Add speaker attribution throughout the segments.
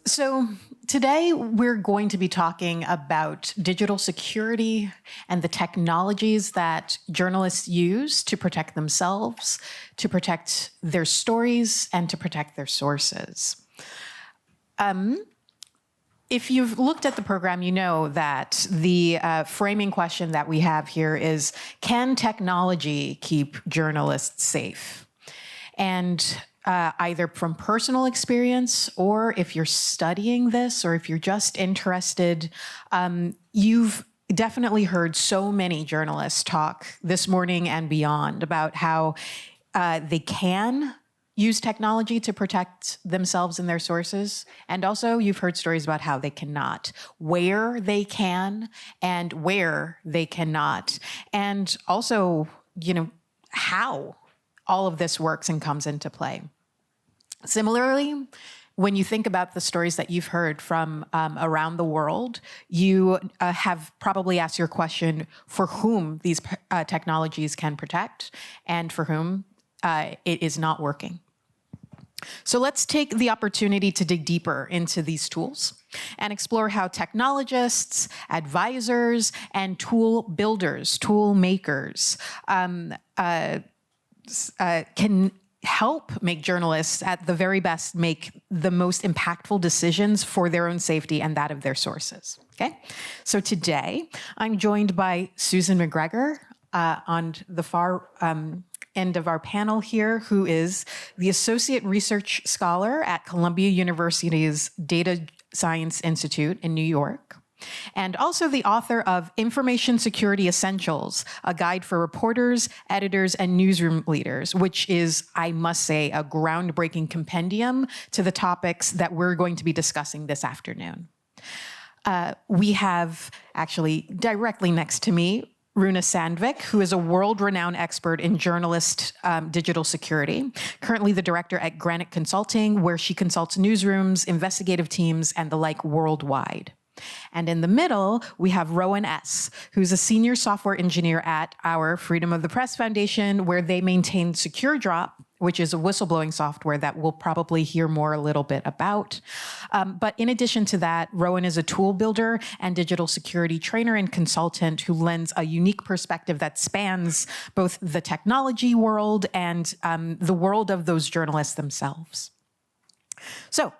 Speaker 1: So today we're going to be talking about digital security and the technologies that journalists use to protect themselves, to protect their stories, and to protect their sources. If you've looked at the program, you know that the framing question that we have here is, can technology keep journalists safe? And either from personal experience, or if you're studying this, or if you're just interested, you've definitely heard so many journalists talk this morning and beyond about how they can use technology to protect themselves and their sources. And also you've heard stories about how they cannot, where they can and where they cannot. And also, how all of this works and comes into play. Similarly, when you think about the stories that you've heard from around the world, you have probably asked your question for whom these technologies can protect and for whom it is not working. So let's take the opportunity to dig deeper into these tools and explore how technologists, advisors, and tool builders, tool makers can help make journalists, at the very best, make the most impactful decisions for their own safety and that of their sources. Okay, so today I'm joined by Susan McGregor on the far end of our panel here, who is the Associate Research Scholar at Columbia University's Data Science Institute in New York, and also the author of Information Security Essentials, a guide for reporters, editors, and newsroom leaders, which is, I must say, a groundbreaking compendium to the topics that we're going to be discussing this afternoon. We have, actually, directly next to me, Runa Sandvik, who is a world-renowned expert in journalist digital security, currently the director at Granite Consulting, where she consults newsrooms, investigative teams, and the like worldwide. And in the middle, we have Rowen S., who's a senior software engineer at our Freedom of the Press Foundation, where they maintain SecureDrop, which is a whistleblowing software that we'll probably hear more a little bit about. But in addition to that, Rowen is a tool builder and digital security trainer and consultant who lends a unique perspective that spans both the technology world and the world of those journalists themselves. So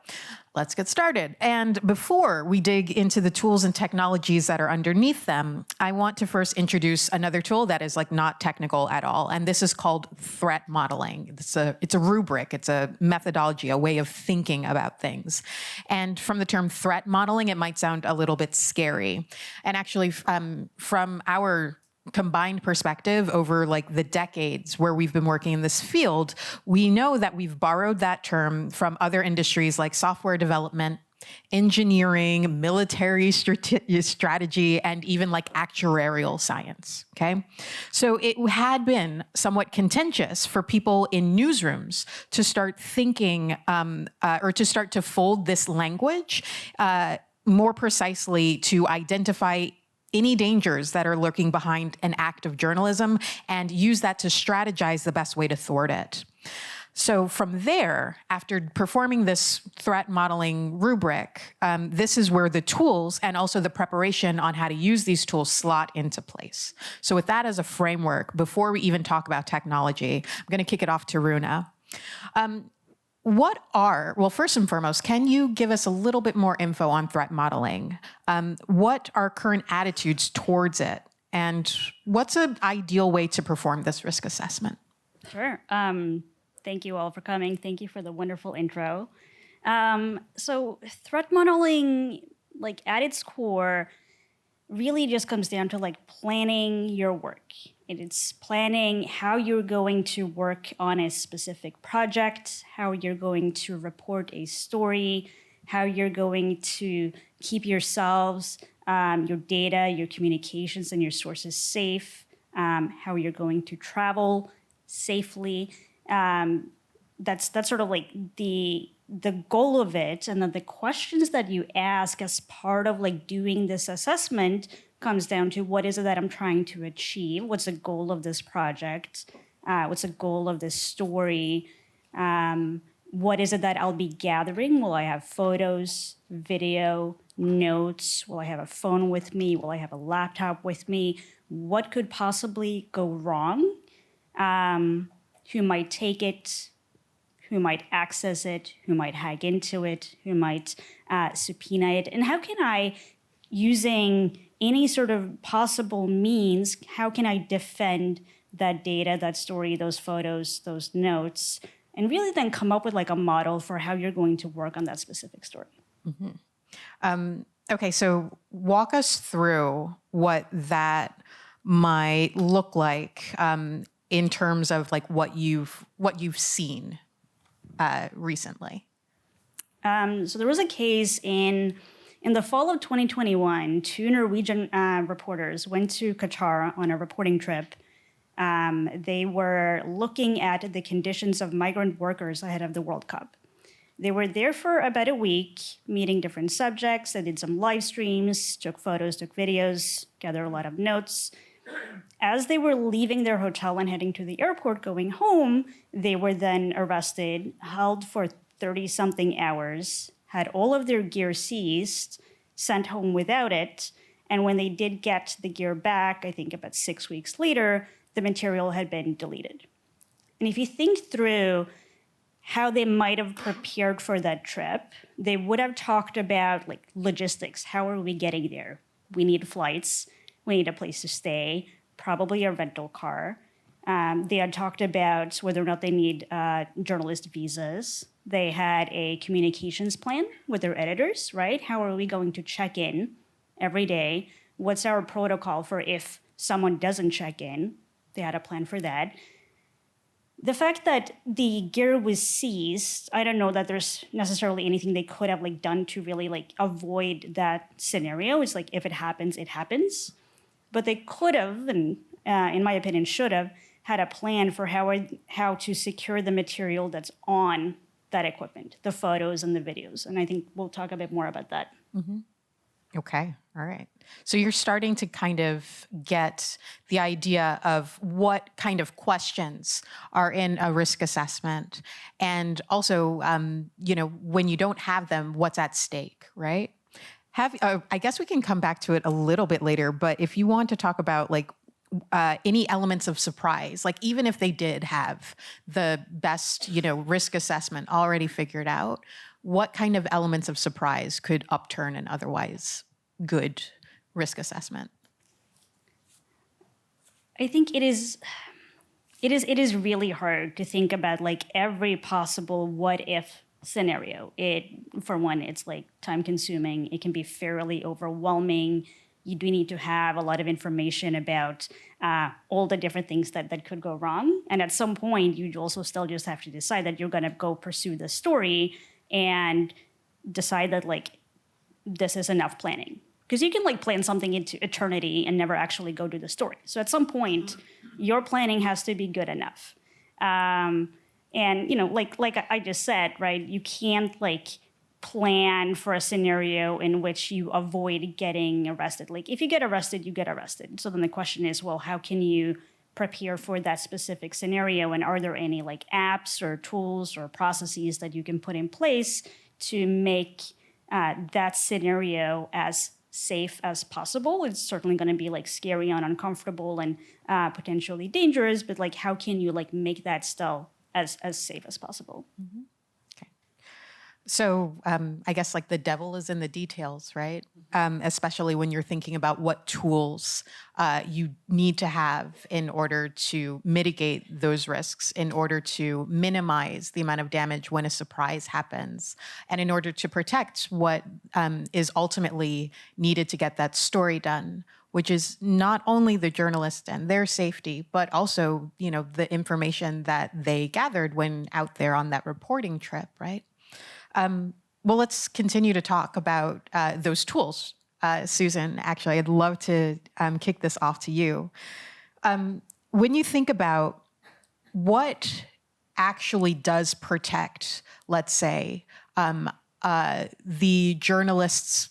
Speaker 1: let's get started. And before we dig into the tools and technologies that are underneath them, I want to first introduce another tool that is not technical at all. And this is called threat modeling. It's a rubric, it's a methodology, a way of thinking about things. And from the term threat modeling, it might sound a little bit scary. And actually, from our combined perspective over the decades where we've been working in this field, we know that we've borrowed that term from other industries like software development, engineering, military strategy, and even actuarial science, okay? So it had been somewhat contentious for people in newsrooms to start thinking or to start to fold this language more precisely to identify any dangers that are lurking behind an act of journalism and use that to strategize the best way to thwart it. So from there, after performing this threat modeling rubric, this is where the tools and also the preparation on how to use these tools slot into place. So with that as a framework, before we even talk about technology, I'm going to kick it off to Runa. Well, first and foremost, can you give us a little bit more info on threat modeling? What are current attitudes towards it? And what's an ideal way to perform this risk assessment?
Speaker 2: Sure. Thank you all for coming. Thank you for the wonderful intro. So threat modeling, at its core, really just comes down to planning your work. It's planning how you're going to work on a specific project, how you're going to report a story, how you're going to keep yourselves, your data, your communications, and your sources safe, how you're going to travel safely. That's sort of the goal of it. And then the questions that you ask as part of doing this assessment comes down to, what is it that I'm trying to achieve? What's the goal of this project? What's the goal of this story? what is it that I'll be gathering? Will I have photos, video, notes? Will I have a phone with me? Will I have a laptop with me? What could possibly go wrong? Who might take it? Who might access it? Who might hack into it? Who might subpoena it? And how can I, using any sort of possible means, how can I defend that data, that story, those photos, those notes, and really then come up with like a model for how you're going to work on that specific story?
Speaker 1: Okay, so walk us through what that might look like in terms of like what you've seen recently.
Speaker 2: So there was a case in the fall of 2021. Two Norwegian reporters went to Qatar on a reporting trip. They were looking at the conditions of migrant workers ahead of the World Cup. They were there for about a week, meeting different subjects. They did some live streams, took photos, took videos, gathered a lot of notes. As they were leaving their hotel and heading to the airport going home, they were then arrested, held for 30-something hours, had all of their gear seized, sent home without it. And when they did get the gear back, I think about 6 weeks later, the material had been deleted. And if you think through how they might have prepared for that trip, they would have talked about like logistics. How are we getting there? We need flights. We need a place to stay, probably a rental car. They had talked about whether or not they need journalist visas. They had a communications plan with their editors, right? How are we going to check in every day? What's our protocol for if someone doesn't check in? They had a plan for that. The fact that the gear was seized, I don't know that there's necessarily anything they could have like done to really like avoid that scenario. It's like if it happens, it happens. But they could have, and in my opinion, should have had a plan for how to secure the material that's on that equipment, the photos and the videos. And I think we'll talk a bit more about that.
Speaker 1: Mm-hmm. Okay. All right. So you're starting to kind of get the idea of what kind of questions are in a risk assessment. And also, when you don't have them, what's at stake, right? I guess we can come back to it a little bit later, but if you want to talk about like any elements of surprise, like even if they did have the best, risk assessment already figured out, what kind of elements of surprise could upturn an otherwise good risk assessment?
Speaker 2: I think it is really hard to think about like every possible what if scenario. For one, it's like time consuming. It can be fairly overwhelming. You do need to have a lot of information about all the different things that could go wrong. And at some point, you also still just have to decide that you're going to go pursue the story and decide that like this is enough planning. Because you can like plan something into eternity and never actually go do the story. So at some point, your planning has to be good enough. And like I just said, right? You can't like plan for a scenario in which you avoid getting arrested. Like if you get arrested, you get arrested. So then the question is, well, how can you prepare for that specific scenario? And are there any like apps or tools or processes that you can put in place to make that scenario as safe as possible? It's certainly going to be like scary and uncomfortable and potentially dangerous, but like how can you like make that still as safe as possible?
Speaker 1: Mm-hmm. Okay. So I guess like the devil is in the details, right? Especially when you're thinking about what tools you need to have in order to mitigate those risks, in order to minimize the amount of damage when a surprise happens, and in order to protect what is ultimately needed to get that story done, which is not only the journalist and their safety, but also, the information that they gathered when out there on that reporting trip, right? Well, let's continue to talk about those tools. Susan, actually, I'd love to kick this off to you. When you think about what actually does protect, let's say, the journalist's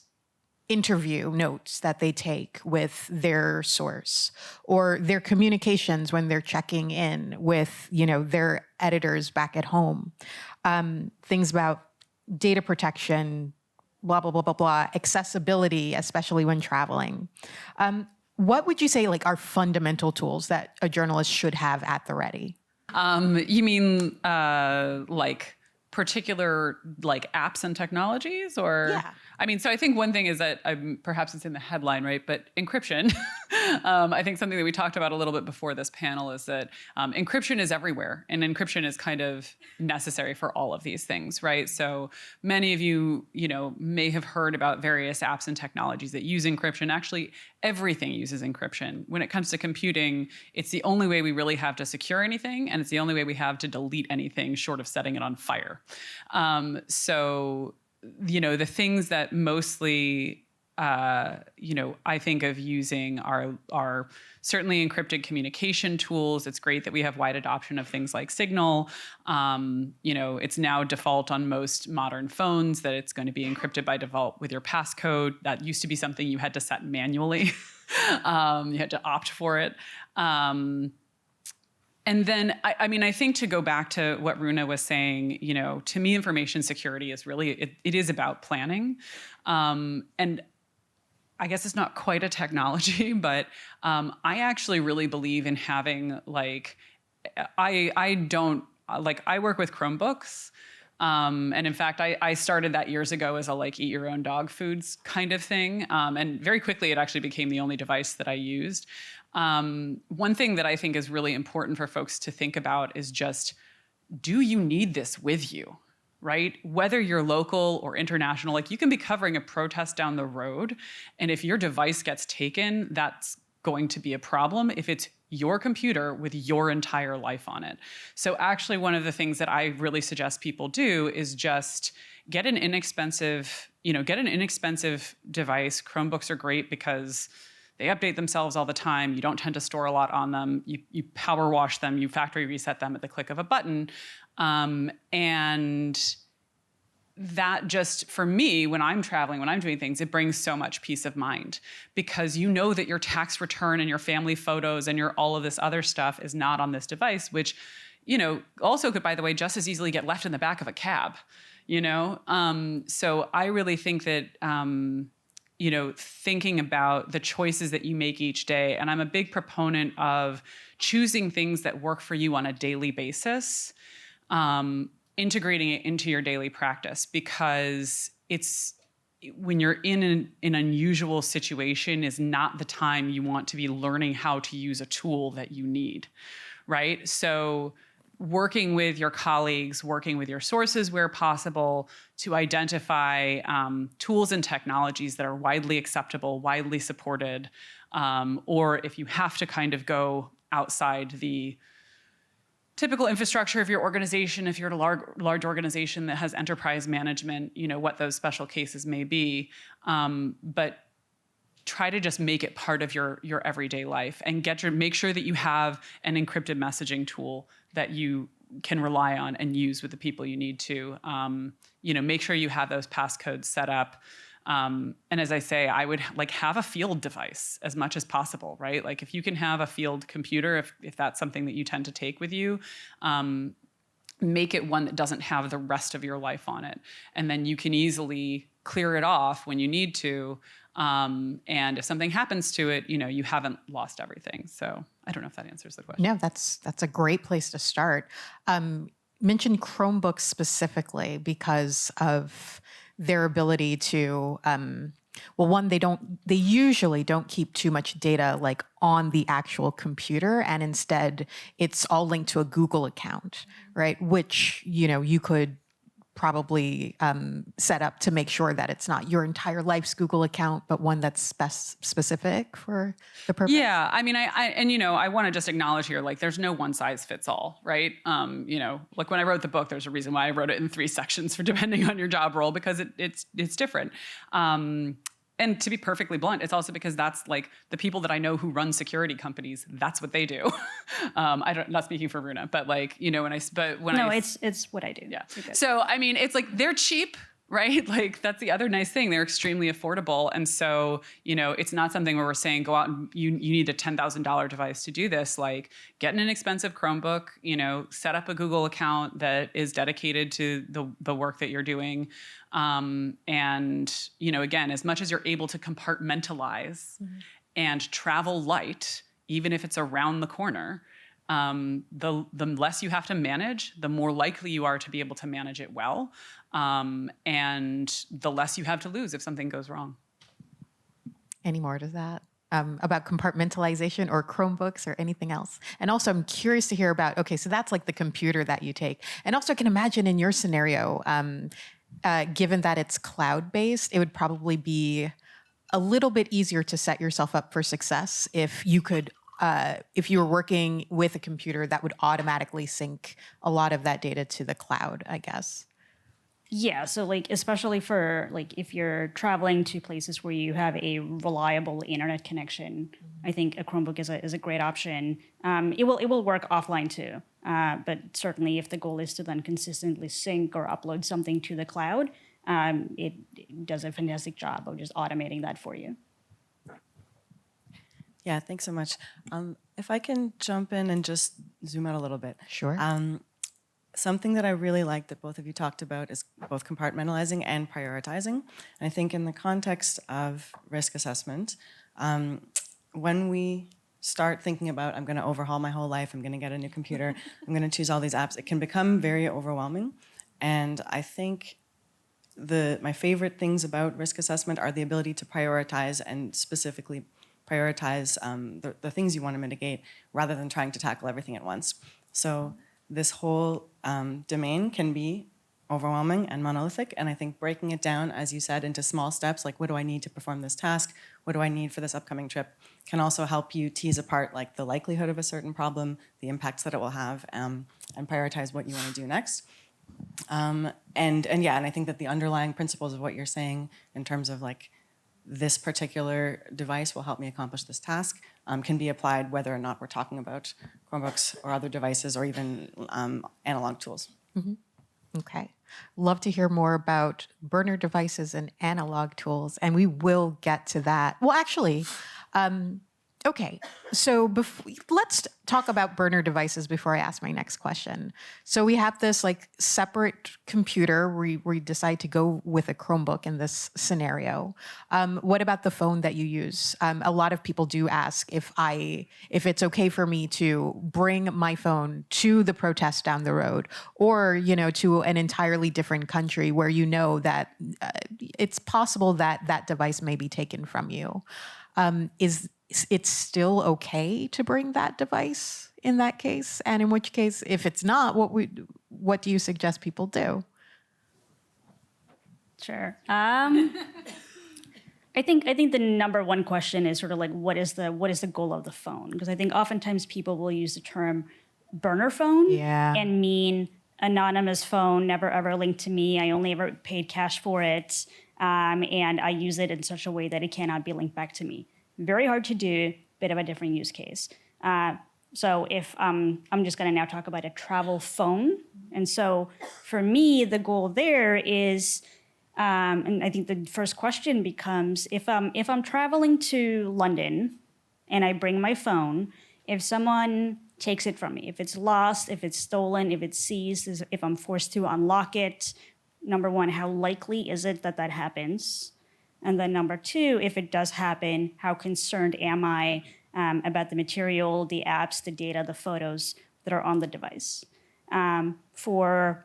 Speaker 1: interview notes that they take with their source, or their communications when they're checking in with, their editors back at home. Things about data protection, blah, blah, blah, blah, blah, accessibility, especially when traveling. What would you say are fundamental tools that a journalist should have at the ready?
Speaker 3: You mean particular apps and technologies, or?
Speaker 1: Yeah.
Speaker 3: So I think one thing is that perhaps it's in the headline, right? But encryption, I think something that we talked about a little bit before this panel is that encryption is everywhere, and encryption is kind of necessary for all of these things, right? So many of you, may have heard about various apps and technologies that use encryption. Actually, everything uses encryption. When it comes to computing, it's the only way we really have to secure anything, and it's the only way we have to delete anything short of setting it on fire. The things that mostly, I think of using are certainly encrypted communication tools. It's great that we have wide adoption of things like Signal. It's now default on most modern phones that it's going to be encrypted by default with your passcode. That used to be something you had to set manually. You had to opt for it. And then, I think to go back to what Runa was saying, to me, information security is really, it is about planning. And I guess it's not quite a technology, but I actually really believe in having I work with Chromebooks. And in fact, I started that years ago as a eat your own dog foods kind of thing. And very quickly, it actually became the only device that I used. One thing that I think is really important for folks to think about is just, do you need this with you, right? Whether you're local or international, you can be covering a protest down the road, and if your device gets taken, that's going to be a problem if it's your computer with your entire life on it. So actually, one of the things that I really suggest people do is just get an inexpensive device. Chromebooks are great because they update themselves all the time. You don't tend to store a lot on them. You power wash them. You factory reset them at the click of a button. And that just, for me, when I'm traveling, when I'm doing things, it brings so much peace of mind, because you know that your tax return and your family photos and your all of this other stuff is not on this device, which, also could, by the way, just as easily get left in the back of a cab, So I really think that, thinking about the choices that you make each day. And I'm a big proponent of choosing things that work for you on a daily basis, integrating it into your daily practice, because when you're in an unusual situation is not the time you want to be learning how to use a tool that you need, right? So working with your colleagues, working with your sources where possible to identify tools and technologies that are widely acceptable, widely supported, or if you have to kind of go outside the typical infrastructure of your organization, if you're at a large organization that has enterprise management, what those special cases may be, but try to just make it part of your everyday life, and make sure that you have an encrypted messaging tool that you can rely on and use with the people you need to. Make sure you have those passcodes set up. And as I say, I would have a field device as much as possible, right? If you can have a field computer, if that's something that you tend to take with you, make it one that doesn't have the rest of your life on it. And then you can easily clear it off when you need to. And if something happens to it, you haven't lost everything. So I don't know if that answers the question.
Speaker 1: No, that's a great place to start. Mention Chromebooks specifically because of their ability to, they usually don't keep too much data on the actual computer, and instead it's all linked to a Google account, right? Which, you could probably set up to make sure that it's not your entire life's Google account, but one that's specific for the purpose.
Speaker 3: Yeah, I want to just acknowledge here, there's no one size fits all, right? When I wrote the book, there's a reason why I wrote it in 3 sections for depending on your job role, because it's different. And to be perfectly blunt, it's also because that's the people that I know who run security companies, that's what they do. Not speaking for Runa, but it's what I do.
Speaker 2: Yeah.
Speaker 3: So, it's they're cheap, right? Like that's the other nice thing. They're extremely affordable. And so, it's not something where we're saying go out and you need a $10,000 device to do this. Like get an inexpensive Chromebook, set up a Google account that is dedicated to the work that you're doing. Again, as much as you're able to compartmentalize and travel light, even if it's around the corner, the less you have to manage, the more likely you are to be able to manage it well. And the less you have to lose if something goes wrong.
Speaker 1: Any more to that? About compartmentalization or Chromebooks or anything else? And also I'm curious to hear about, okay, so that's like the computer that you take. And also I can imagine in your scenario, given that it's cloud-based, it would probably be a little bit easier to set yourself up for success if you were working with a computer that would automatically sync a lot of that data to the cloud, I guess.
Speaker 2: Yeah, so like especially for like if you're traveling to places where you have a reliable internet connection, I think a Chromebook is a great option. It will work offline too, but certainly if the goal is to then consistently sync or upload something to the cloud, it does a fantastic job of just automating that for you.
Speaker 4: Yeah, thanks so much. If I can jump in and just zoom out a little bit.
Speaker 1: Sure.
Speaker 4: Something that I really like that both of you talked about is both compartmentalizing and prioritizing. And I think in the context of risk assessment, when we start thinking about, I'm going to overhaul my whole life, I'm going to get a new computer, I'm going to choose all these apps, it can become very overwhelming. And I think my favorite things about risk assessment are the ability to prioritize and specifically prioritize the things you want to mitigate rather than trying to tackle everything at once. So this whole domain can be overwhelming and monolithic, and I think breaking it down, as you said, into small steps, like what do I need to perform this task, what do I need for this upcoming trip, can also help you tease apart like the likelihood of a certain problem, the impacts that it will have, and prioritize what you want to do next. And I think that the underlying principles of what you're saying in terms of like this particular device will help me accomplish this task can be applied whether or not we're talking about Chromebooks or other devices or even analog tools.
Speaker 1: Mm-hmm. Okay. Love to hear more about burner devices and analog tools, and we will get to that. Well, actually, okay. So let's talk about burner devices before I ask my next question. So we have this like separate computer where we decide to go with a Chromebook in this scenario. What about the phone that you use? A lot of people do ask if it's okay for me to bring my phone to the protest down the road, or to an entirely different country where that it's possible that that device may be taken from you. Is it's still okay to bring that device in that case? And in which case, if it's not, what do you suggest people do?
Speaker 2: Sure. I think the number one question is sort of like what is the goal of the phone? Because I think oftentimes people will use the term burner phone and mean anonymous phone, never ever linked to me. I only ever paid cash for it, and I use it in such a way that it cannot be linked back to me. Very hard to do, bit of a different use case. So if I'm just going to now talk about a travel phone. And so for me, the goal there is, and I think the first question becomes, if I'm traveling to London and I bring my phone, if someone takes it from me, if it's lost, if it's stolen, if it's seized, if I'm forced to unlock it, number one, how likely is it that happens? And then number two, if it does happen, how concerned am I about the material, the apps, the data, the photos that are on the device? For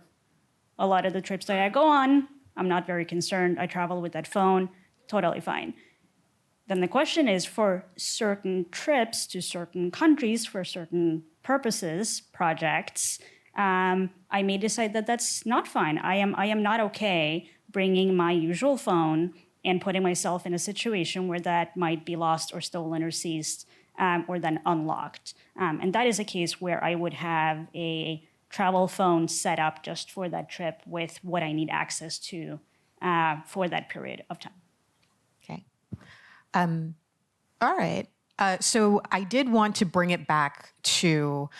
Speaker 2: a lot of the trips that I go on, I'm not very concerned. I travel with that phone, totally fine. Then the question is, for certain trips to certain countries, for certain purposes, projects, I may decide that that's not fine. I am not okay bringing my usual phone and putting myself in a situation where that might be lost or stolen or seized or then unlocked. And that is a case where I would have a travel phone set up just for that trip with what I need access to for that period of time.
Speaker 1: Okay. All right. So I did want to bring it back to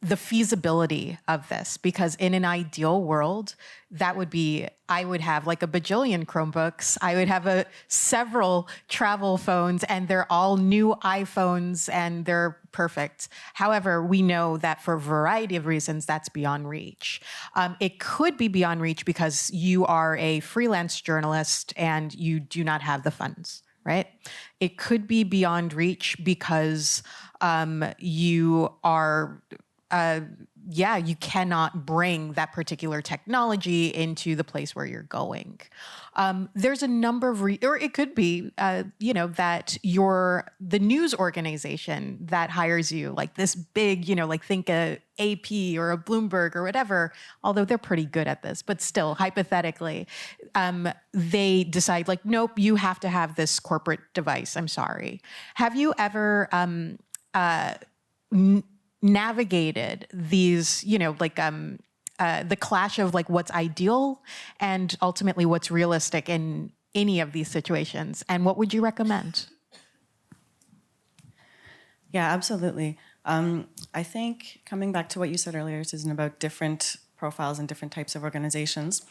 Speaker 1: the feasibility of this, because in an ideal world, that would be, I would have like a bajillion Chromebooks. I would have several travel phones, and they're all new iPhones and they're perfect. However, we know that for a variety of reasons, that's beyond reach. It could be beyond reach because you are a freelance journalist and you do not have the funds, right? It could be beyond reach because you are, you cannot bring that particular technology into the place where you're going. There's a number of, or it could be, that the news organization that hires you, like this big, like think a AP or a Bloomberg or whatever, although they're pretty good at this, but still hypothetically, they decide like, nope, you have to have this corporate device. I'm sorry. Have you ever, navigated these, the clash of like what's ideal and ultimately what's realistic in any of these situations? And what would you recommend?
Speaker 4: Yeah, absolutely. I think coming back to what you said earlier, Susan, about different profiles and different types of organizations,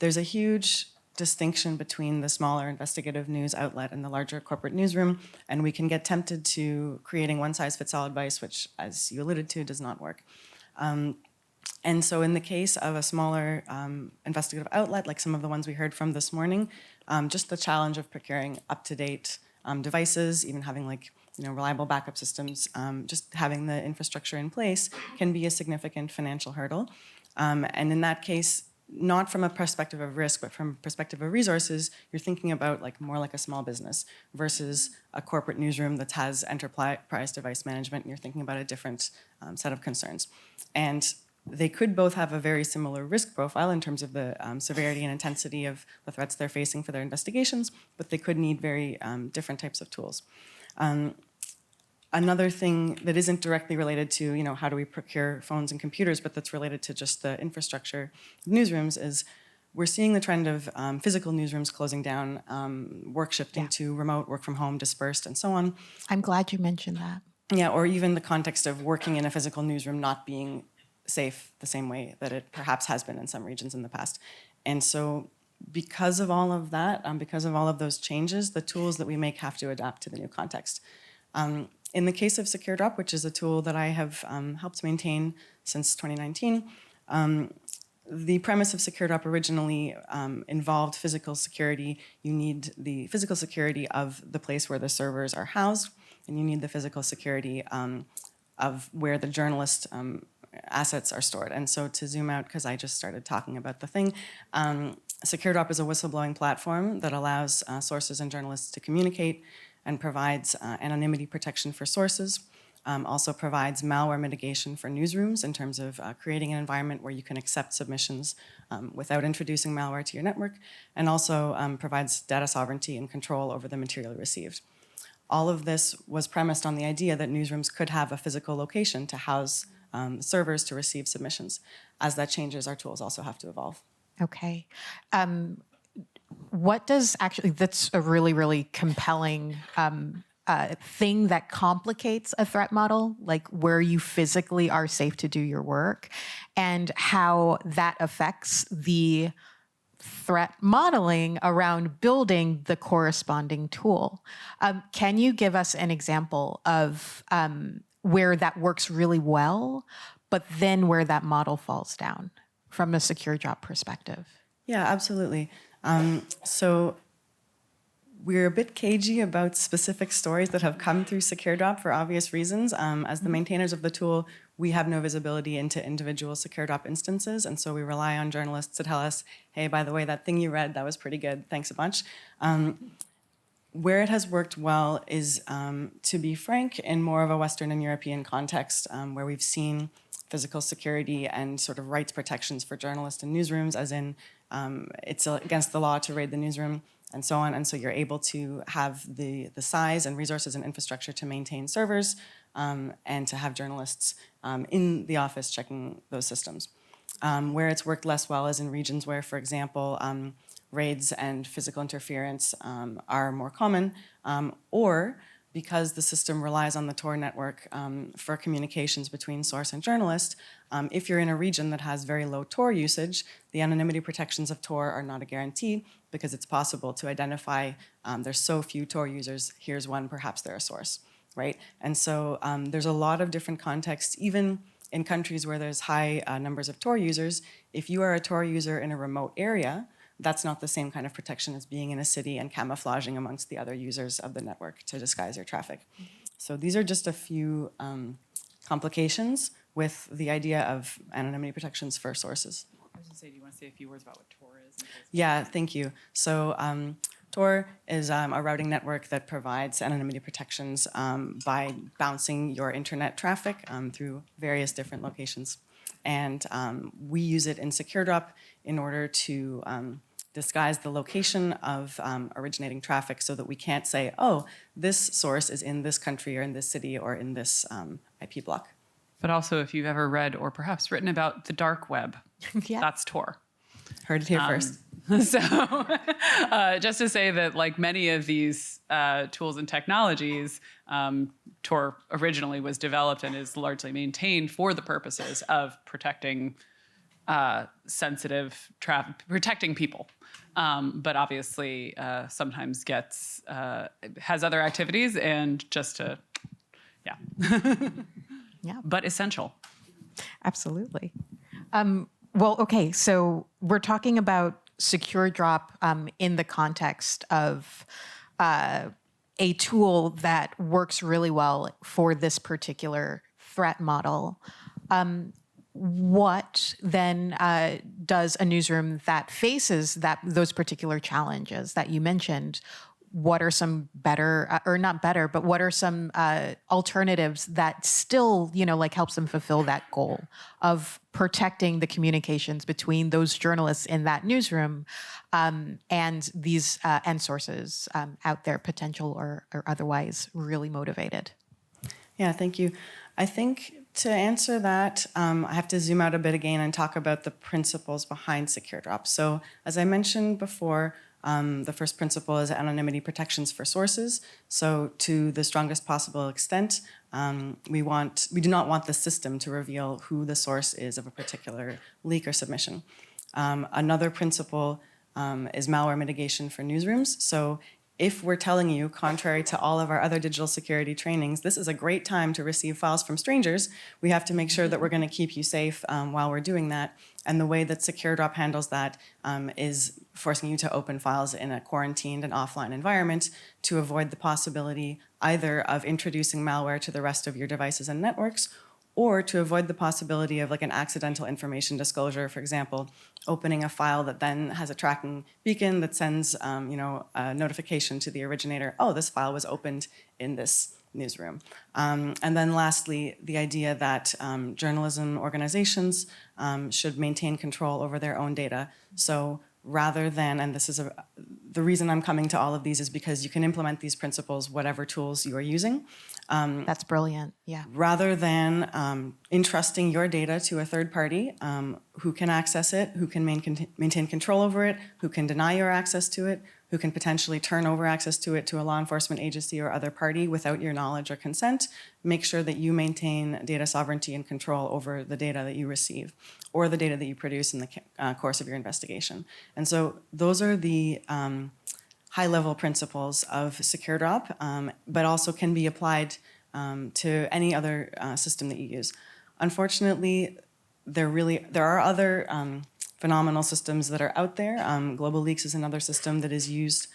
Speaker 4: there's a huge distinction between the smaller investigative news outlet and the larger corporate newsroom, and we can get tempted to creating one-size-fits-all advice, which, as you alluded to, does not work. And so in the case of a smaller investigative outlet, like some of the ones we heard from this morning, just the challenge of procuring up-to-date devices, even having reliable backup systems, just having the infrastructure in place can be a significant financial hurdle. And in that case, not from a perspective of risk, but from a perspective of resources, you're thinking about more like a small business versus a corporate newsroom that has enterprise device management, and you're thinking about a different set of concerns. And they could both have a very similar risk profile in terms of the severity and intensity of the threats they're facing for their investigations, but they could need very different types of tools. Another thing that isn't directly related to, how do we procure phones and computers, but that's related to just the infrastructure of newsrooms is we're seeing the trend of physical newsrooms closing down, work shifting to remote, work from home, dispersed, and so on.
Speaker 1: I'm glad you mentioned that.
Speaker 4: Yeah, or even the context of working in a physical newsroom not being safe the same way that it perhaps has been in some regions in the past. And so because of all of that, because of all of those changes, the tools that we make have to adapt to the new context. In the case of SecureDrop, which is a tool that I have helped maintain since 2019, the premise of SecureDrop originally involved physical security. You need the physical security of the place where the servers are housed, and you need the physical security of where the journalist assets are stored. And so to zoom out, because I just started talking about the thing, SecureDrop is a whistleblowing platform that allows sources and journalists to communicate and provides anonymity protection for sources, also provides malware mitigation for newsrooms in terms of creating an environment where you can accept submissions without introducing malware to your network, and also provides data sovereignty and control over the material received. All of this was premised on the idea that newsrooms could have a physical location to house servers to receive submissions. As that changes, our tools also have to evolve.
Speaker 1: Okay. What does actually, that's a really, really compelling thing that complicates a threat model, like where you physically are safe to do your work, and how that affects the threat modeling around building the corresponding tool. Can you give us an example of where that works really well, but then where that model falls down from a SecureDrop perspective?
Speaker 4: Yeah, absolutely. So we're a bit cagey about specific stories that have come through SecureDrop for obvious reasons. As the maintainers of the tool, we have no visibility into individual SecureDrop instances, and so we rely on journalists to tell us, hey, by the way, that thing you read, that was pretty good, thanks a bunch. Where it has worked well is, to be frank, in more of a Western and European context, where we've seen physical security and sort of rights protections for journalists in newsrooms, as in it's against the law to raid the newsroom and so on. And so you're able to have the size and resources and infrastructure to maintain servers and to have journalists in the office checking those systems. Where it's worked less well is in regions where, for example, raids and physical interference are more common, or because the system relies on the Tor network for communications between source and journalist, if you're in a region that has very low Tor usage, the anonymity protections of Tor are not a guarantee because it's possible to identify there's so few Tor users, here's one, perhaps they're a source, right? And so there's a lot of different contexts, even in countries where there's high numbers of Tor users. If you are a Tor user in a remote area, that's not the same kind of protection as being in a city and camouflaging amongst the other users of the network to disguise your traffic. So these are just a few complications with the idea of anonymity protections for sources.
Speaker 3: I was going to say, do you want to say a few words about what Tor is?
Speaker 4: Yeah, thank you. So Tor is a routing network that provides anonymity protections by bouncing your internet traffic through various different locations. And we use it in SecureDrop in order to disguise the location of originating traffic so that we can't say, oh, this source is in this country or in this city or in this IP block.
Speaker 3: But also, if you've ever read or perhaps written about the dark web,
Speaker 1: Yeah.
Speaker 3: that's Tor.
Speaker 4: Heard it here first.
Speaker 3: So just to say that like many of these tools and technologies, Tor originally was developed and is largely maintained for the purposes of protecting sensitive traffic, protecting people. But obviously sometimes has other activities and just to, yeah.
Speaker 1: Yeah.
Speaker 3: But essential.
Speaker 1: Absolutely. Well, okay, so we're talking about SecureDrop in the context of a tool that works really well for this particular threat model. What then does a newsroom that faces those particular challenges that you mentioned? What are some better, or not better, but what are some alternatives that still, like helps them fulfill that goal of protecting the communications between those journalists in that newsroom and these end sources out there, potential or otherwise really motivated?
Speaker 4: Yeah, thank you. I think to answer that, I have to zoom out a bit again and talk about the principles behind SecureDrop. So as I mentioned before, the first principle is anonymity protections for sources. So to the strongest possible extent, we do not want the system to reveal who the source is of a particular leak or submission. Another principle is malware mitigation for newsrooms. So if we're telling you, contrary to all of our other digital security trainings, this is a great time to receive files from strangers, we have to make sure that we're going to keep you safe while we're doing that. And the way that SecureDrop handles that is forcing you to open files in a quarantined and offline environment to avoid the possibility either of introducing malware to the rest of your devices and networks, or to avoid the possibility of like an accidental information disclosure, for example, opening a file that then has a tracking beacon that sends a notification to the originator, oh, this file was opened in this newsroom. And then lastly, the idea that journalism organizations should maintain control over their own data. So rather than, and this is the reason I'm coming to all of these is because you can implement these principles, whatever tools you are using.
Speaker 1: That's brilliant, yeah.
Speaker 4: Rather than entrusting your data to a third party who can access it, who can maintain control over it, who can deny your access to it, who can potentially turn over access to it to a law enforcement agency or other party without your knowledge or consent, make sure that you maintain data sovereignty and control over the data that you receive or the data that you produce in the course of your investigation. And so those are the high-level principles of SecureDrop, but also can be applied to any other system that you use. Unfortunately, there are other phenomenal systems that are out there. Global Leaks is another system that is used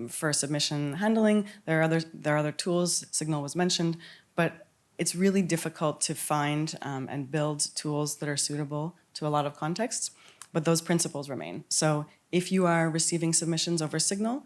Speaker 4: for submission handling. There are other tools. Signal was mentioned, but it's really difficult to find and build tools that are suitable to a lot of contexts. But those principles remain. So if you are receiving submissions over Signal,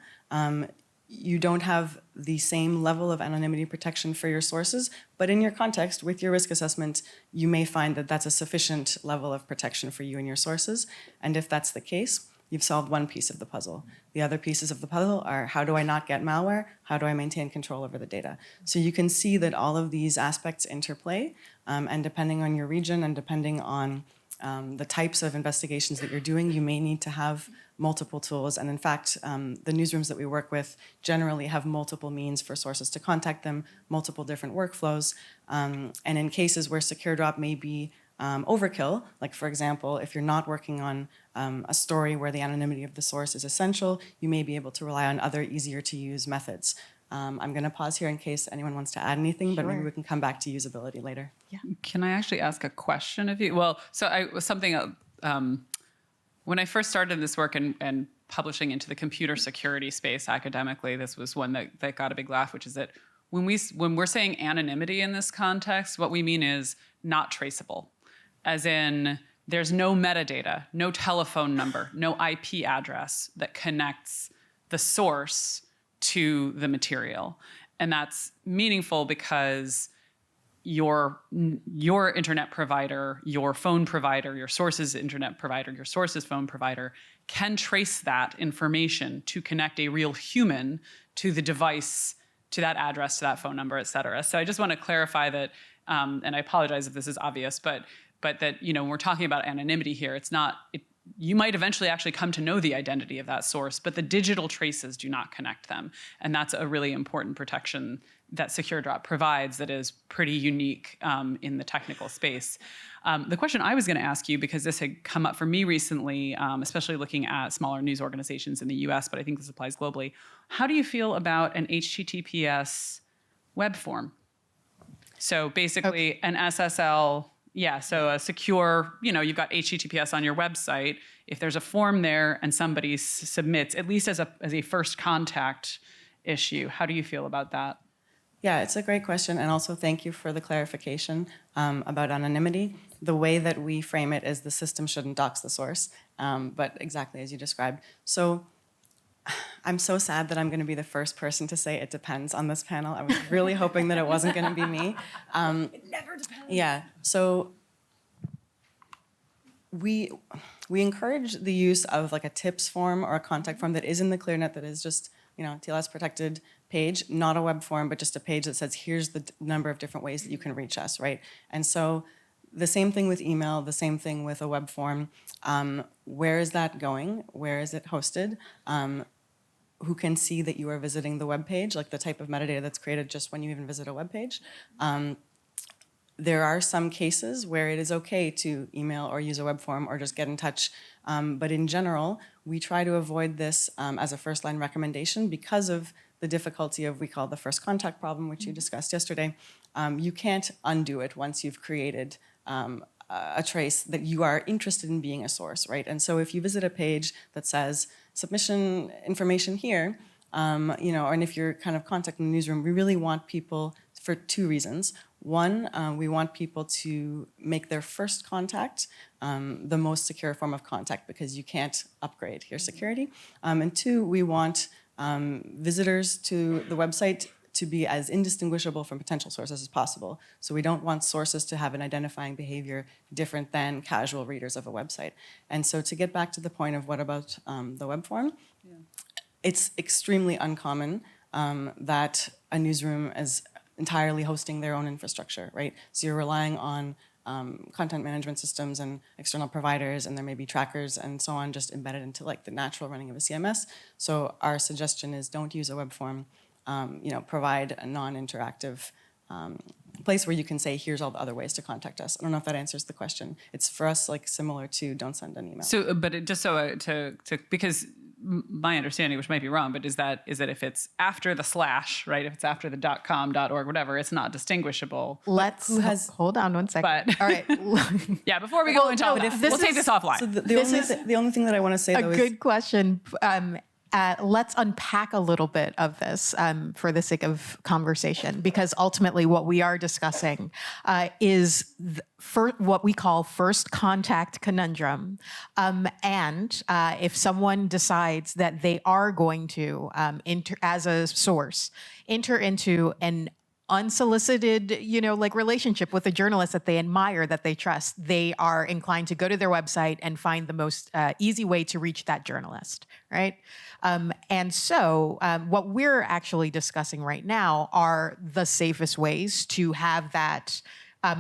Speaker 4: you don't have the same level of anonymity protection for your sources, but in your context, with your risk assessment, you may find that that's a sufficient level of protection for you and your sources. And if that's the case, you've solved one piece of the puzzle. The other pieces of the puzzle are, how do I not get malware? How do I maintain control over the data? So you can see that all of these aspects interplay, and depending on your region and depending on the types of investigations that you're doing, you may need to have multiple tools. And in fact, the newsrooms that we work with generally have multiple means for sources to contact them, multiple different workflows. And in cases where secure drop may be overkill, like for example, if you're not working on a story where the anonymity of the source is essential, you may be able to rely on other easier to use methods. I'm going to pause here in case anyone wants to add anything, but maybe we can come back to usability later.
Speaker 1: Yeah.
Speaker 3: Can I actually ask a question of you? Well, so I was something, when I first started this work and publishing into the computer security space academically, this was one that got a big laugh, which is that when we're saying anonymity in this context, what we mean is not traceable. As in, there's no metadata, no telephone number, no IP address that connects the source to the material. And that's meaningful because your internet provider, your phone provider, your source's internet provider, your source's phone provider can trace that information to connect a real human to the device, to that address, to that phone number, et cetera. So I just want to clarify that, and I apologize if this is obvious, but that, when we're talking about anonymity here, you might eventually actually come to know the identity of that source, but the digital traces do not connect them. And that's a really important protection that Secure Drop provides that is pretty unique in the technical space. The question I was going to ask you, because this had come up for me recently, especially looking at smaller news organizations in the US, but I think this applies globally. How do you feel about an HTTPS web form? So basically an SSL. Yeah, so a secure, you've got HTTPS on your website. If there's a form there and somebody submits, at least as a first contact issue, how do you feel about that?
Speaker 4: Yeah, it's a great question, and also thank you for the clarification about anonymity. The way that we frame it is the system shouldn't dox the source, but exactly as you described. So I'm so sad that I'm going to be the first person to say it depends on this panel. I was really hoping that it wasn't going to be me.
Speaker 2: It never depends.
Speaker 4: Yeah, so we encourage the use of like a tips form or a contact form that is in the ClearNet that is just, TLS protected page, not a web form, but just a page that says, here's the number of different ways that you can reach us, right? And so the same thing with email, the same thing with a web form. Where is that going? Where is it hosted? Who can see that you are visiting the web page, like the type of metadata that's created just when you even visit a web page. There are some cases where it is okay to email or use a web form or just get in touch. But in general, we try to avoid this as a first line recommendation because of the difficulty of, we call the first contact problem, which you discussed yesterday. You can't undo it once you've created a trace that you are interested in being a source, right? And so if you visit a page that says submission information here, and if you're kind of contacting the newsroom, we really want people for two reasons. One, we want people to make their first contact the most secure form of contact because you can't upgrade your security. And two, we want visitors to the website to be as indistinguishable from potential sources as possible. So we don't want sources to have an identifying behavior different than casual readers of a website. And so to get back to the point of what about the web form, it's extremely uncommon that a newsroom is entirely hosting their own infrastructure, right? So you're relying on content management systems and external providers, and there may be trackers and so on just embedded into like the natural running of a CMS. So our suggestion is don't use a web form. Provide a non-interactive place where you can say, here's all the other ways to contact us. I don't know if that answers the question. It's for us like similar to don't send an email.
Speaker 3: So, but because my understanding, which might be wrong, but is that if it's after the /, right? If it's after the .com, .org, whatever, it's not distinguishable.
Speaker 1: Hold on one second.
Speaker 3: But,
Speaker 1: all right.
Speaker 3: Yeah, before we go into all that, we'll take this offline.
Speaker 4: So the only thing that I want to say though is...
Speaker 1: A good question. Let's unpack a little bit of this for the sake of conversation, because ultimately what we are discussing is what we call first contact conundrum. And if someone decides that they are going to, as a source, enter into an unsolicited, relationship with a journalist that they admire, that they trust, they are inclined to go to their website and find the most easy way to reach that journalist, right? And so what we're actually discussing right now are the safest ways to have that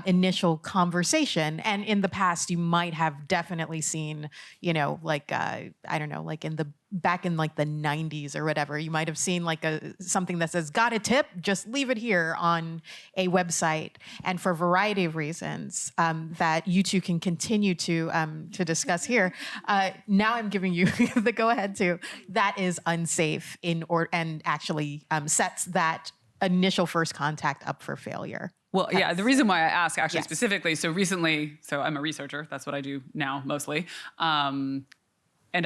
Speaker 1: initial conversation. And in the past, you might have definitely seen, like, I don't know, like back in like the 90s or whatever, you might have seen like something that says, got a tip, just leave it here on a website. And for a variety of reasons that you two can continue to discuss here, now I'm giving you the go ahead to, that is unsafe and actually sets that initial first contact up for failure.
Speaker 3: Well, yeah, the reason why I ask actually
Speaker 1: Yes.
Speaker 3: specifically, so recently, so I'm a researcher, that's what I do now mostly. And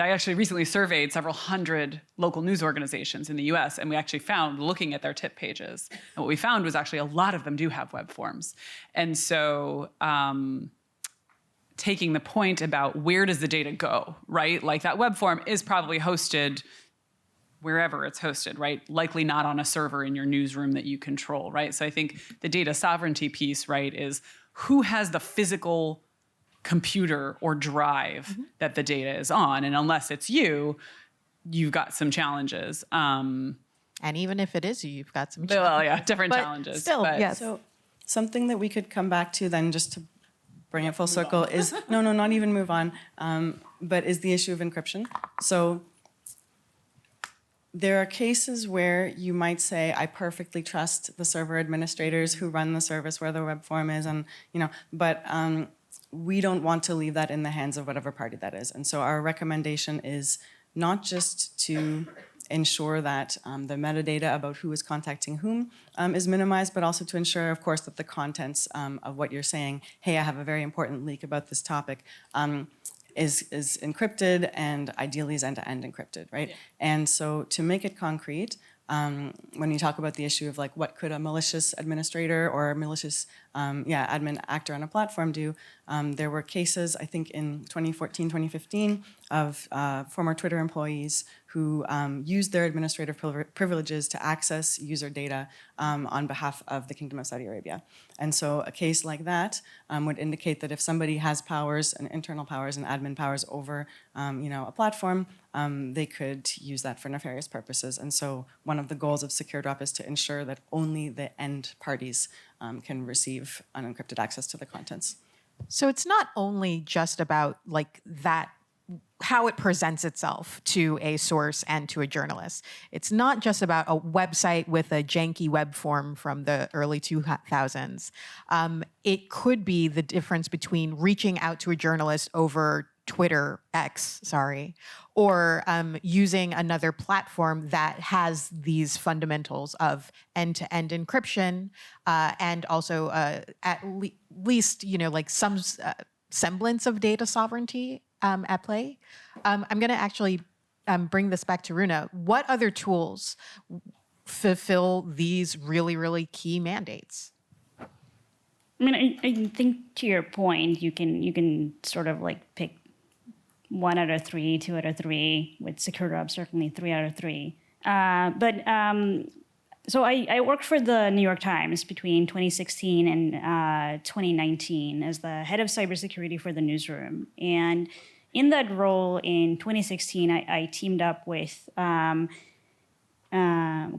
Speaker 3: I actually recently surveyed several hundred local news organizations in the US, and we actually found, looking at their tip pages, and what we found was actually a lot of them do have web forms. And so taking the point about where does the data go, right? Like that web form is probably hosted wherever it's hosted, right? Likely not on a server in your newsroom that you control, right? So I think the data sovereignty piece, right, is who has the physical computer or drive that the data is on. And unless it's you, you've got some challenges.
Speaker 1: And even if it is you, you've got some challenges.
Speaker 3: Well, yeah, different
Speaker 1: But
Speaker 3: challenges.
Speaker 1: still, yes.
Speaker 4: So something that we could come back to then, just to bring it full circle, is, no, not even move on, but is the issue of encryption. So there are cases where you might say, I perfectly trust the server administrators who run the service where the web form is, and but we don't want to leave that in the hands of whatever party that is. And so our recommendation is not just to ensure that the metadata about who is contacting whom is minimized, but also to ensure, of course, that the contents of what you're saying, hey, I have a very important leak about this topic, is encrypted and ideally is end-to-end encrypted, right? Yeah. And so to make it concrete, when you talk about the issue of like what could a malicious administrator or a malicious admin actor on a platform do, there were cases, I think in 2014, 2015, of former Twitter employees who used their administrative privileges to access user data on behalf of the Kingdom of Saudi Arabia. And so a case like that would indicate that if somebody has powers and internal powers and admin powers over a platform, they could use that for nefarious purposes. And so one of the goals of SecureDrop is to ensure that only the end parties can receive unencrypted access to the contents.
Speaker 1: So it's not only just about like that, how it presents itself to a source and to a journalist. It's not just about a website with a janky web form from the early 2000s. It could be the difference between reaching out to a journalist over Twitter X, or using another platform that has these fundamentals of end-to-end encryption and also at least, like some semblance of data sovereignty at play. I'm going to actually bring this back to Runa. What other tools fulfill these really, really key mandates?
Speaker 2: I mean, I think to your point, you can sort of like pick 1 out of 3, 2 out of 3, with SecureDrop certainly 3 out of 3. So I worked for the New York Times between 2016 and 2019 as the head of cybersecurity for the newsroom. And in that role in 2016, I teamed up with a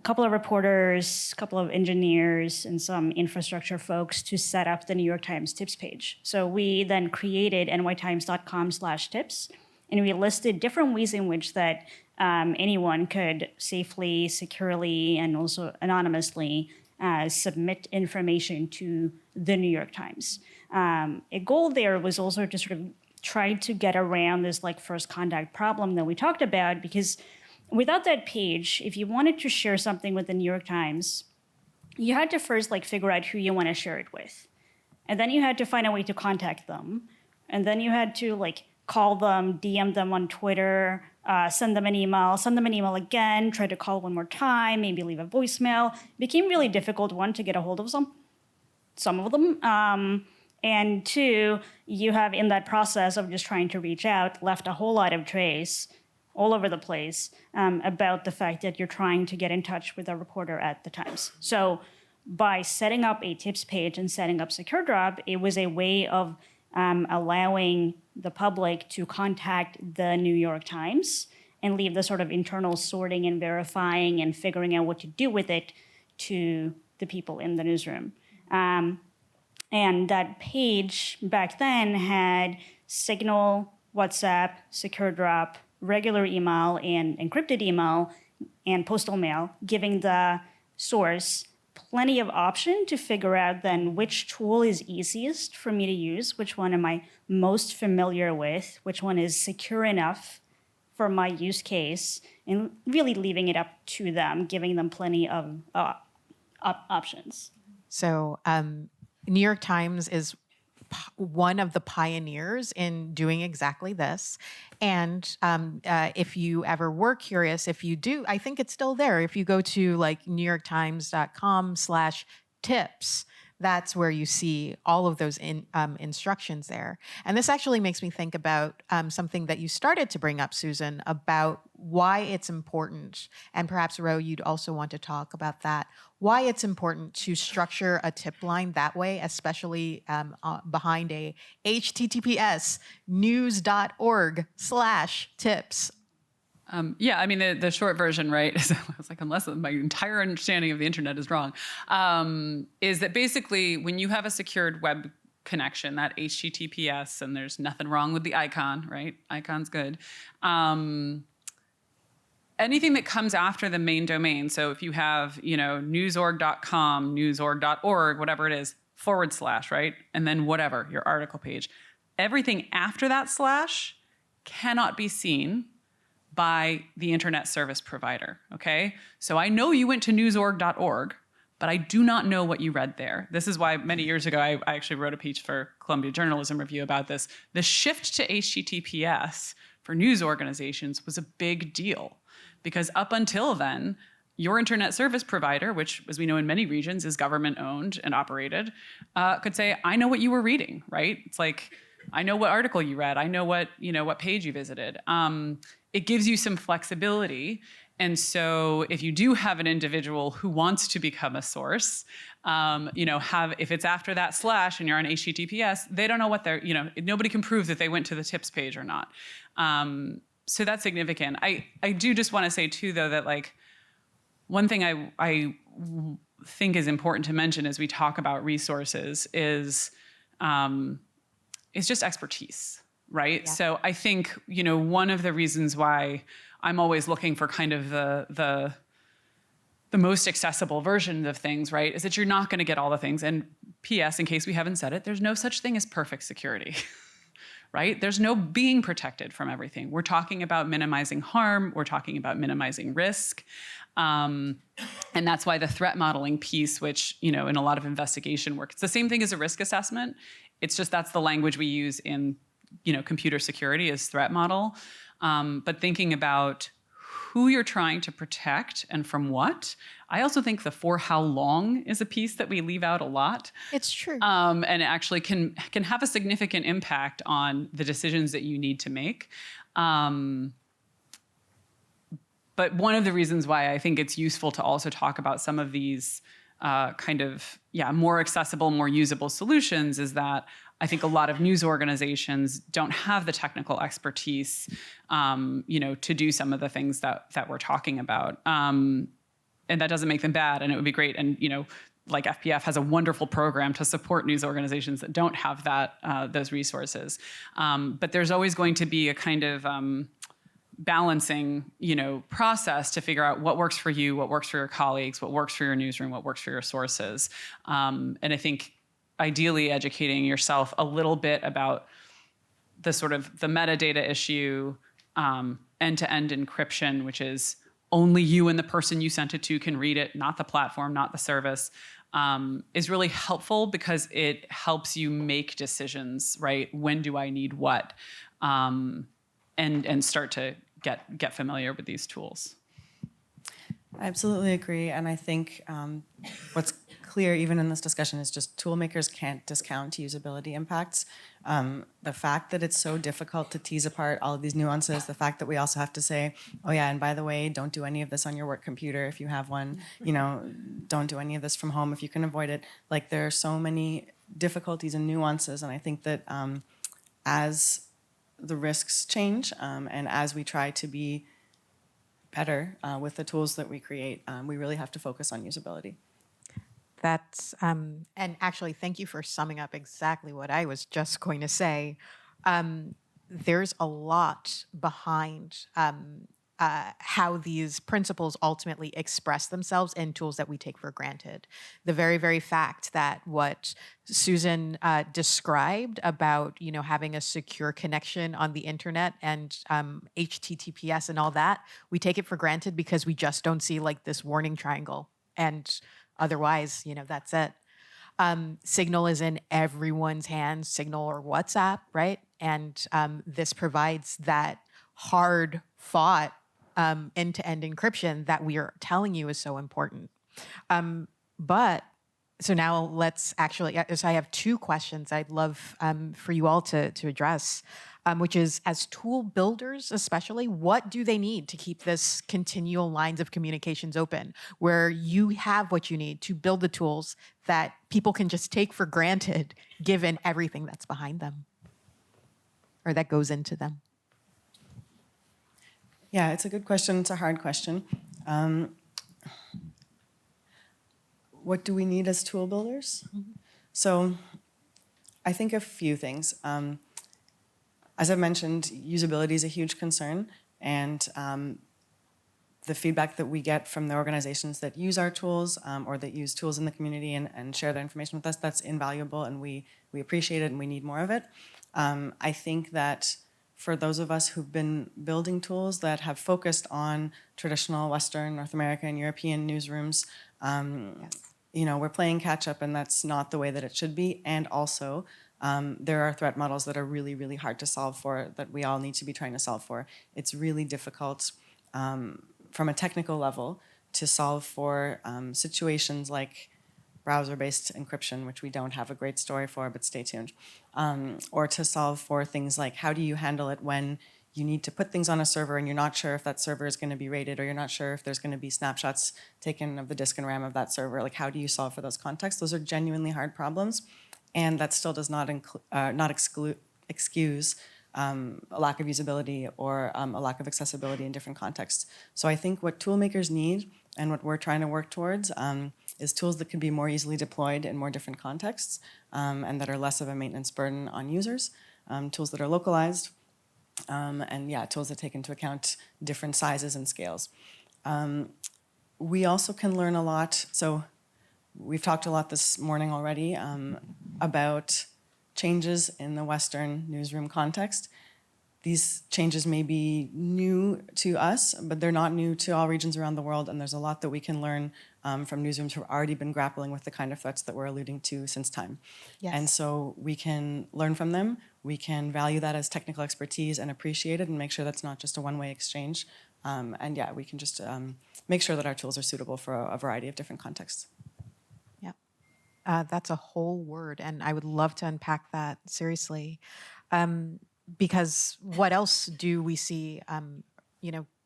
Speaker 2: couple of reporters, a couple of engineers, and some infrastructure folks to set up the New York Times tips page. So we then created nytimes.com/tips, and we listed different ways in which that anyone could safely, securely, and also anonymously submit information to the New York Times. A goal there was also to sort of try to get around this like first contact problem that we talked about, because without that page, if you wanted to share something with the New York Times, you had to first like figure out who you want to share it with. And then you had to find a way to contact them. And then you had to like call them, DM them on Twitter, send them an email again, try to call one more time, maybe leave a voicemail. It became really difficult, one, to get a hold of some of them. And two, you have in that process of just trying to reach out, left a whole lot of trace all over the place about the fact that you're trying to get in touch with a reporter at the Times. So by setting up a tips page and setting up SecureDrop, it was a way of allowing the public to contact the New York Times and leave the sort of internal sorting and verifying and figuring out what to do with it to the people in the newsroom. And that page back then had Signal, WhatsApp, Secure Drop, regular email, and encrypted email, and postal mail, giving the source plenty of option to figure out then which tool is easiest for me to use, which one am I most familiar with, which one is secure enough for my use case, and really leaving it up to them, giving them plenty of options.
Speaker 1: So New York Times is one of the pioneers in doing exactly this. And if you ever were curious, if you do, I think it's still there. If you go to like newyorktimes.com/tips, that's where you see all of those instructions there. And this actually makes me think about something that you started to bring up, Susan, about why it's important, and perhaps, Ro, you'd also want to talk about that, why it's important to structure a tip line that way, especially behind a https news.org/tips.
Speaker 3: Yeah, I mean, the short version, right, is, I was like, unless my entire understanding of the internet is wrong, is that basically when you have a secured web connection, that HTTPS, and there's nothing wrong with the icon, right? Icon's good. Anything that comes after the main domain, so if you have, newsorg.com, newsorg.org, whatever it is, / right? And then whatever, your article page. Everything after that slash cannot be seen by the internet service provider, okay? So I know you went to newsorg.org, but I do not know what you read there. This is why many years ago, I actually wrote a piece for Columbia Journalism Review about this. The shift to HTTPS for news organizations was a big deal, because up until then, your internet service provider, which, as we know in many regions, is government-owned and operated, could say, I know what you were reading, right? It's like, I know what article you read. I know what page you visited. It gives you some flexibility. And so if you do have an individual who wants to become a source, if it's after that slash and you're on HTTPS, they don't know what they're, nobody can prove that they went to the tips page or not. So that's significant. I do just want to say too, though, that like one thing I think is important to mention as we talk about resources is just expertise, right? Yeah. So I think, one of the reasons why I'm always looking for kind of the most accessible version of things, right, is that you're not going to get all the things. And P.S., in case we haven't said it, there's no such thing as perfect security. Right? There's no being protected from everything. We're talking about minimizing harm. We're talking about minimizing risk. And that's why the threat modeling piece, which, in a lot of investigation work, it's the same thing as a risk assessment. It's just that's the language we use in, computer security is threat model. But thinking about who you're trying to protect and from what. I also think the for how long is a piece that we leave out a lot.
Speaker 1: It's true.
Speaker 3: And it actually can have a significant impact on the decisions that you need to make. But one of the reasons why I think it's useful to also talk about some of these more accessible, more usable solutions is that I think a lot of news organizations don't have the technical expertise, to do some of the things that we're talking about. And that doesn't make them bad, and it would be great. And, like FPF has a wonderful program to support news organizations that don't have those resources. But there's always going to be a kind of balancing, process to figure out what works for you, what works for your colleagues, what works for your newsroom, what works for your sources. And I think ideally educating yourself a little bit about the sort of the metadata issue, end-to-end encryption, which is only you and the person you sent it to can read it, not the platform, not the service, is really helpful because it helps you make decisions, right? When do I need what? And start to get familiar with these tools.
Speaker 4: I absolutely agree. And I think what's clear even in this discussion is just tool makers can't discount usability impacts. The fact that it's so difficult to tease apart all of these nuances, the fact that we also have to say, oh yeah, and by the way, don't do any of this on your work computer if you have one, don't do any of this from home if you can avoid it. Like there are so many difficulties and nuances. And I think that as the risks change and as we try to be better with the tools that we create, we really have to focus on usability.
Speaker 1: That's, and actually, thank you for summing up exactly what I was just going to say. There's a lot behind how these principles ultimately express themselves in tools that we take for granted. The very, very fact that what Susan described about, having a secure connection on the internet and HTTPS and all that, we take it for granted because we just don't see like this warning triangle. And otherwise, that's it. Signal is in everyone's hands, Signal or WhatsApp, right? And this provides that hard fought end-to-end encryption that we are telling you is so important. But so now let's actually, so I have two questions I'd love for you all to address, which is, as tool builders especially, what do they need to keep this continual lines of communications open, where you have what you need to build the tools that people can just take for granted given everything that's behind them or that goes into them?
Speaker 4: Yeah, it's a good question. It's a hard question. What do we need as tool builders? Mm-hmm. So I think a few things. As I mentioned, usability is a huge concern, and the feedback that we get from the organizations that use our tools or that use tools in the community and share their information with us, that's invaluable, and we appreciate it and we need more of it. I think that for those of us who've been building tools that have focused on traditional Western, North American, and European newsrooms, we're playing catch up, and that's not the way that it should be. And also, there are threat models that are really, really hard to solve for, that we all need to be trying to solve for. It's really difficult from a technical level to solve for situations like browser-based encryption, which we don't have a great story for, but stay tuned. Or to solve for things like, how do you handle it when you need to put things on a server and you're not sure if that server is going to be rated, or you're not sure if there's going to be snapshots taken of the disk and RAM of that server. Like, how do you solve for those contexts? Those are genuinely hard problems, and that still does not excuse a lack of usability or a lack of accessibility in different contexts. So I think what tool makers need and what we're trying to work towards is tools that can be more easily deployed in more different contexts and that are less of a maintenance burden on users, tools that are localized, and tools that take into account different sizes and scales. We also can learn a lot. So we've talked a lot this morning already about changes in the Western newsroom context. These changes may be new to us, but they're not new to all regions around the world, and there's a lot that we can learn from newsrooms who have already been grappling with the kind of threats that we're alluding to since time. Yes. And so we can learn from them, we can value that as technical expertise and appreciate it and make sure that's not just a one-way exchange. We can just make sure that our tools are suitable for a variety of different contexts.
Speaker 1: Yeah, that's a whole word, and I would love to unpack that seriously. Because what else do we see,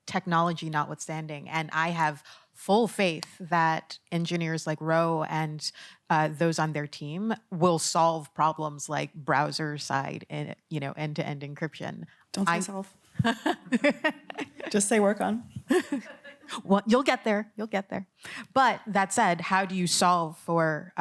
Speaker 1: technology notwithstanding? And I have full faith that engineers like Rowe and those on their team will solve problems like browser side and, end-to-end encryption.
Speaker 4: Don't say solve. Just say work on.
Speaker 1: Well, you'll get there. But that said, how do you solve for,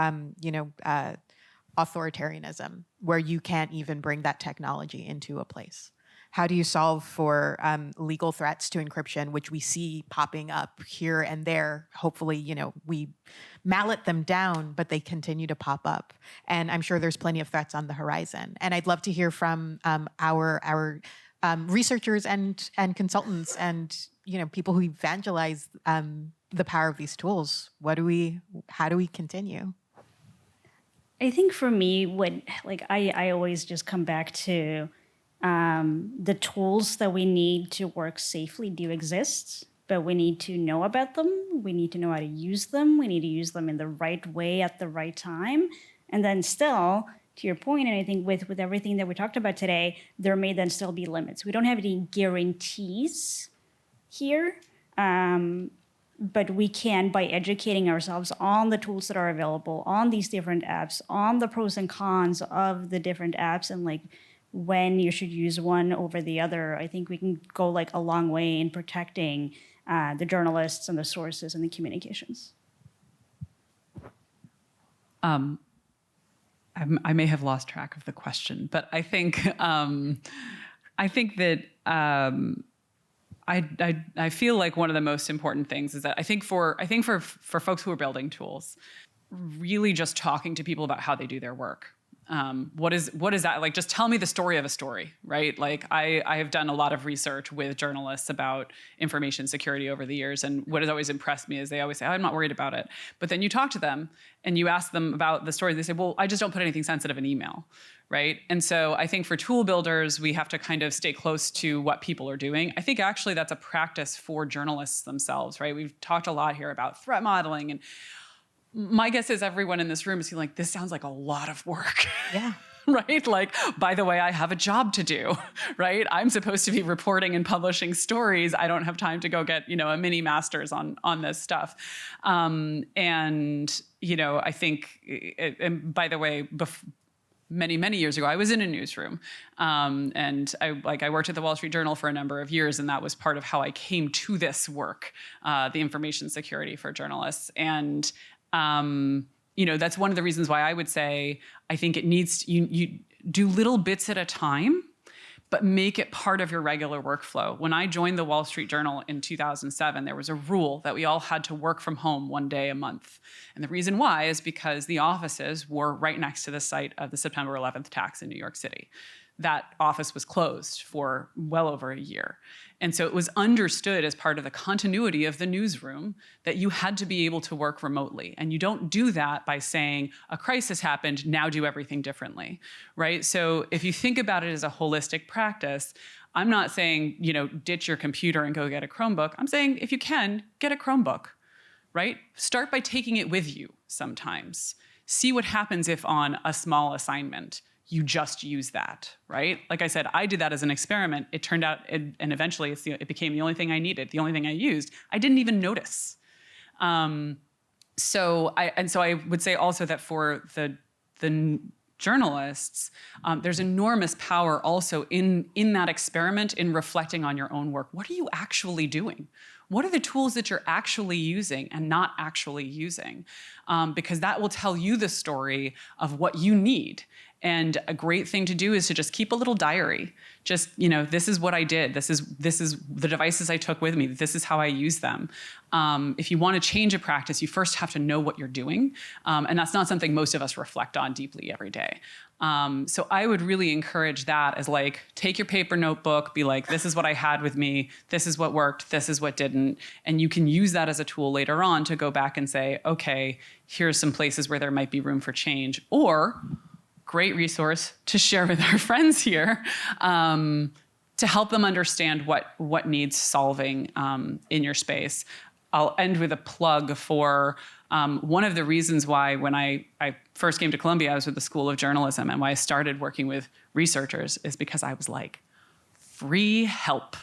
Speaker 1: authoritarianism, where you can't even bring that technology into a place? How do you solve for legal threats to encryption, which we see popping up here and there? Hopefully, we mallet them down, but they continue to pop up. And I'm sure there's plenty of threats on the horizon. And I'd love to hear from our researchers and consultants and people who evangelize the power of these tools. How do we continue?
Speaker 2: I think for me, I always just come back to the tools that we need to work safely do exist, but we need to know about them. We need to know how to use them. We need to use them in the right way at the right time. And then still, to your point, and I think with everything that we talked about today, there may then still be limits. We don't have any guarantees here. But we can, by educating ourselves on the tools that are available, on these different apps, on the pros and cons of the different apps, and when you should use one over the other, I think we can go a long way in protecting the journalists and the sources and the communications.
Speaker 3: I may have lost track of the question, but I think that I feel like one of the most important things is that I think for folks who are building tools, really just talking to people about how they do their work. What is that like? Just tell me the story of a story, right? Like I have done a lot of research with journalists about information security over the years, and what has always impressed me is they always say, I'm not worried about it. But then you talk to them and you ask them about the story, they say, well, I just don't put anything sensitive in email, right? And so I think for tool builders, we have to kind of stay close to what people are doing. I think actually that's a practice for journalists themselves, right? We've talked a lot here about threat modeling, and my guess is everyone in this room is feeling like, this sounds like a lot of work.
Speaker 1: Yeah.
Speaker 3: Right? Like, by the way, I have a job to do, right? I'm supposed to be reporting and publishing stories. I don't have time to go get, a mini master's on this stuff. And, I think, and by the way, many, many years ago, I was in a newsroom. And I worked at the Wall Street Journal for a number of years, and that was part of how I came to this work, the information security for journalists. And that's one of the reasons why I would say I think it needs you do little bits at a time, but make it part of your regular workflow. When I joined the Wall Street Journal in 2007, there was a rule that we all had to work from home one day a month. And the reason why is because the offices were right next to the site of the September 11th attacks in New York City. That office was closed for well over a year. And so it was understood as part of the continuity of the newsroom that you had to be able to work remotely. And you don't do that by saying, a crisis happened, now do everything differently, right? So if you think about it as a holistic practice, I'm not saying, ditch your computer and go get a Chromebook. I'm saying, if you can, get a Chromebook, right? Start by taking it with you sometimes. See what happens if on a small assignment, you just use that, right? Like I said, I did that as an experiment. It turned out, and eventually it became the only thing I needed, the only thing I used. I didn't even notice. So I would say also that for the journalists, there's enormous power also in that experiment, in reflecting on your own work. What are you actually doing? What are the tools that you're actually using and not actually using? Because that will tell you the story of what you need. And a great thing to do is to just keep a little diary. Just, this is what I did. This is the devices I took with me. This is how I use them. If you want to change a practice, you first have to know what you're doing. And that's not something most of us reflect on deeply every day. So I would really encourage that as like, take your paper notebook, be like, this is what I had with me. This is what worked. This is what didn't. And you can use that as a tool later on to go back and say, okay, here's some places where there might be room for change. Or great resource to share with our friends here, to help them understand what needs solving in your space. I'll end with a plug for one of the reasons why when I first came to Columbia, I was with the School of Journalism, and why I started working with researchers is because I was like, free help.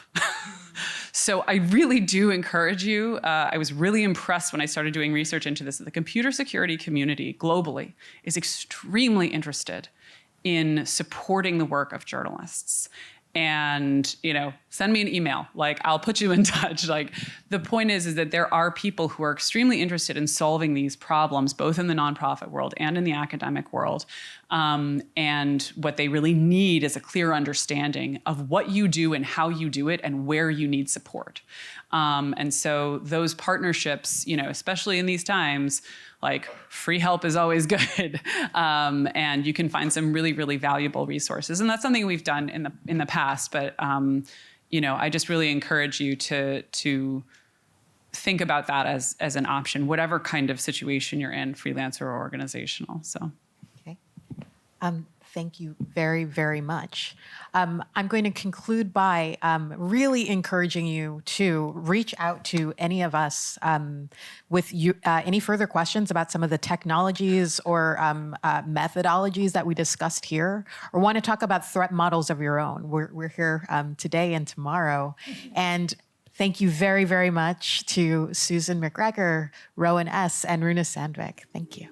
Speaker 3: So I really do encourage you. I was really impressed when I started doing research into this. The computer security community globally is extremely interested in supporting the work of journalists. And, send me an email. Like, I'll put you in touch. Like, the point is that there are people who are extremely interested in solving these problems, both in the nonprofit world and in the academic world. And what they really need is a clear understanding of what you do and how you do it and where you need support. And so those partnerships, especially in these times, like, free help is always good. And you can find some really, really valuable resources. And that's something we've done in the past. But, I just really encourage you to think about that as an option, whatever kind of situation you're in, freelancer or organizational. So.
Speaker 1: Okay. Thank you very, very much. I'm going to conclude by really encouraging you to reach out to any of us with any further questions about some of the technologies or methodologies that we discussed here, or want to talk about threat models of your own. We're here today and tomorrow. And thank you very, very much to Susan McGregor, Rowen S., and Runa Sandvik. Thank you.